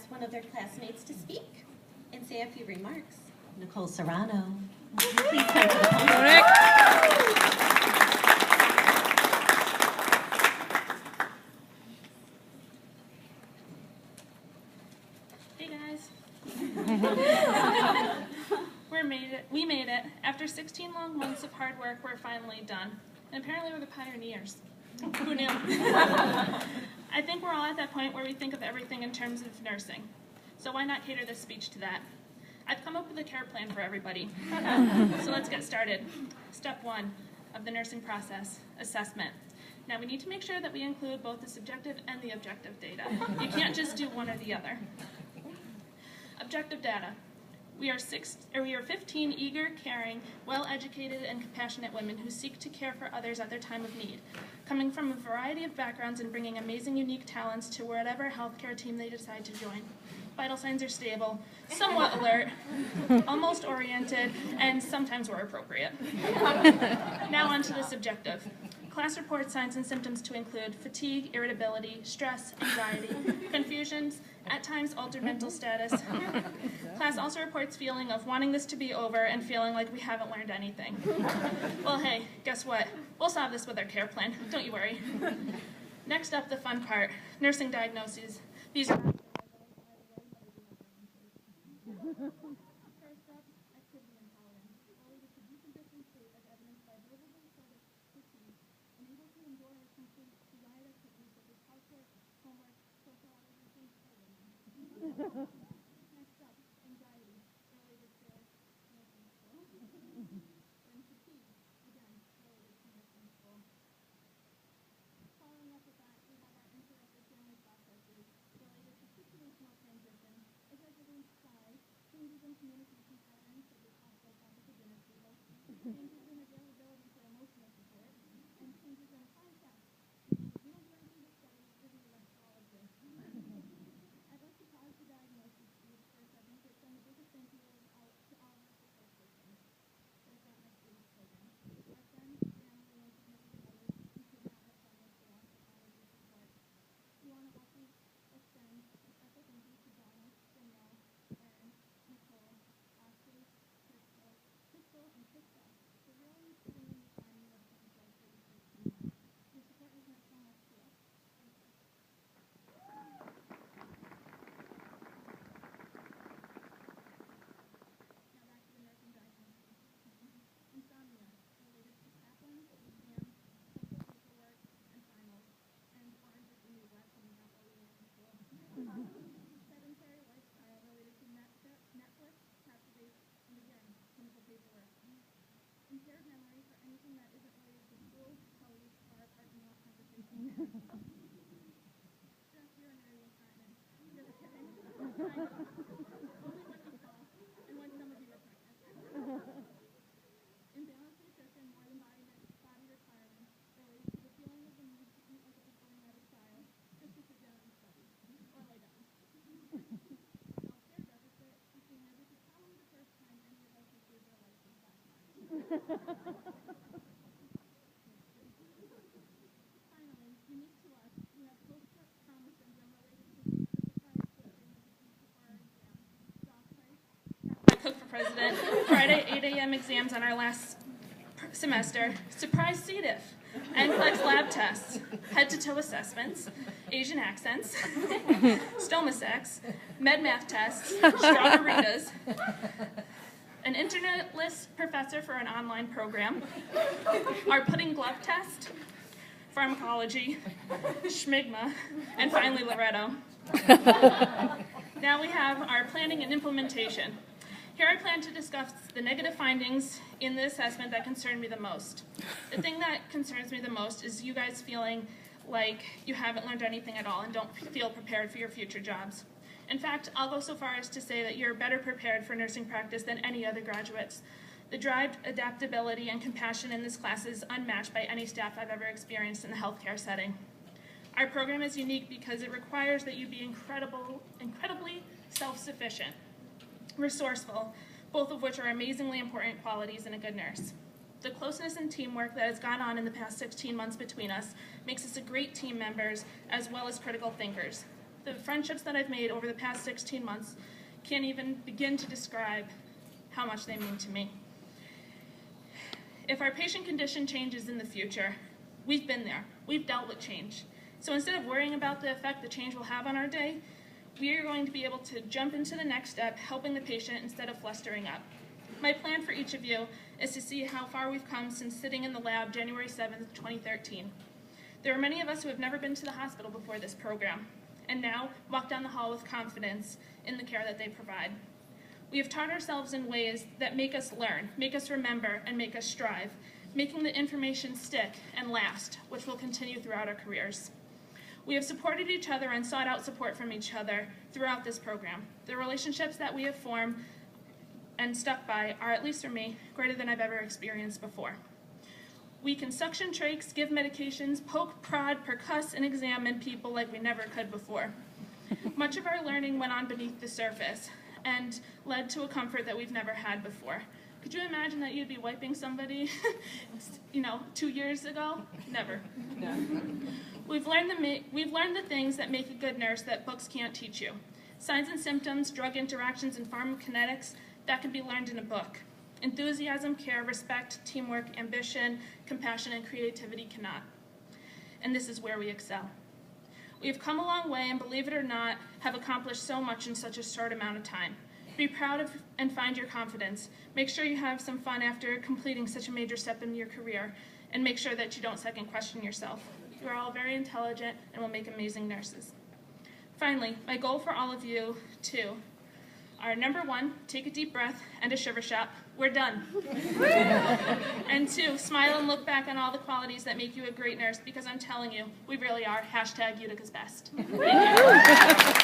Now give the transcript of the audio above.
ask one of their classmates to speak and say a few remarks. Nicole Serrano, please come to the podium. Hey guys. We made it. After 16 long months of hard work, we're finally done. And apparently we're the pioneers. Who knew? I think we're all at that point where we think of everything in terms of nursing. So why not cater this speech to that? I've come up with a care plan for everybody. So let's get started. Step 1 of the nursing process, assessment. Now we need to make sure that we include both the subjective and the objective data. You can't just do one or the other. Objective data. We are 15 eager, caring, well-educated, and compassionate women who seek to care for others at their time of need, coming from a variety of backgrounds and bringing amazing, unique talents to whatever healthcare team they decide to join. Vital signs are stable, somewhat alert, almost oriented, and sometimes we're appropriate. Now on to the subjective. Class reports signs and symptoms to include fatigue, irritability, stress, anxiety, confusions, at times altered mental status. Class also reports feeling of wanting this to be over and feeling like we haven't learned anything. Well, hey, guess what? We'll solve this with our care plan. Don't you worry. Next up, the fun part, nursing diagnoses. These are first up, activity intolerance, related to decompression state as evidenced by verbally assertive fatigue, unable to endure or complete desired activities such as housework, homework, social obligations, or reading. Next up, anxiety, related to nursing school. Then fatigue, again, related to nursing school. Following up with that, we have our interrupted family processes related to situational transition, executive size, changes in communication patterns such as hostile topic of dinner table, changes in availability for emotional support, and changes in contact. We don't do anything but study, review electrologists. I'd like to pause the diagnosis speech for a second to extend the biggest thank you out to all of our support systems. First out, my students program. Our friends, family, and significant others who could not have done this without all of your support. We want to also extend a special thank you to Donna, Danielle, Erin, Nicole, Ashley, Crystal, and Krista for really putting in the time you have put yourself through these 16 months. Your support has meant so much to us. Thank you. Now back to the nursing diagnosis. Insomnia, related to chaplains, exams, social paperwork, and finals, and orange is the new black coming out while we were in school. Sedentary lifestyle related to Netflix, Captivate, and again, clinical paperwork. Impaired memory for anything that isn't related to school, colleagues, or our parking lot conversation. Stress urinary incontinence. Just kidding. Only when we fall, and when some of you are pregnant. Imbalanced nutrition, more than body requirements, related to the feeling of the need to eat like a performing-arts child, just to sit down and study, or lay down. Self-care deficit, feeling as if it's probably the first time any of us have saved our life this last month. Finally, unique to us, we have post-trauma syndrome related to surprise cooking of the week before our exam. Job price, cook for president, Friday 8 a.m. exams on our last semester, surprise C. diff, NCLEX lab tests, head-to-toe assessments, Asian accents, stomasex, med math tests, strawberritas, an internetless professor for an online program, our pudding glove test, pharmacology, schmigma, and finally Loretto. Now we have our planning and implementation. Here I plan to discuss the negative findings in the assessment that concern me the most. The thing that concerns me the most is you guys feeling like you haven't learned anything at all and don't feel prepared for your future jobs. In fact, I'll go so far as to say that you're better prepared for nursing practice than any other graduates. The drive, adaptability, and compassion in this class is unmatched by any staff I've ever experienced in the healthcare setting. Our program is unique because it requires that you be incredibly self-sufficient, resourceful, both of which are amazingly important qualities in a good nurse. The closeness and teamwork that has gone on in the past 16 months between us makes us a great team members as well as critical thinkers. the friendships that I've made over the past 16 months can't even begin to describe how much they mean to me. If our patient condition changes in the future, we've been there. We've dealt with change. So instead of worrying about the effect the change will have on our day, we are going to be able to jump into the next step, helping the patient instead of flustering up. My plan for each of you is to see how far we've come since sitting in the lab January 7th, 2013. There are many of us who have never been to the hospital before this program, and now walk down the hall with confidence in the care that they provide. We have taught ourselves in ways that make us learn, make us remember, and make us strive, making the information stick and last, which will continue throughout our careers. We have supported each other and sought out support from each other throughout this program. The relationships that we have formed and stuck by are, at least for me, greater than I've ever experienced before. We can suction trachs, give medications, poke, prod, percuss, and examine people like we never could before. Much of our learning went on beneath the surface and led to a comfort that we've never had before. Could you imagine that you'd be wiping somebody, 2 years ago? Never. No. We've learned the things that make a good nurse that books can't teach you. Signs and symptoms, drug interactions, and pharmacokinetics, that can be learned in a book. Enthusiasm, care, respect, teamwork, ambition, compassion, and creativity cannot. And this is where we excel. We have come a long way, and believe it or not, have accomplished so much in such a short amount of time. Be proud of and find your confidence. Make sure you have some fun after completing such a major step in your career, and make sure that you don't second question yourself. You are all very intelligent and will make amazing nurses. Finally, my goal for all of you, too, are number 1, take a deep breath and a shiver shot. We're done. And 2, smile and look back on all the qualities that make you a great nurse, because I'm telling you, we really are #Utica's best. Thank you.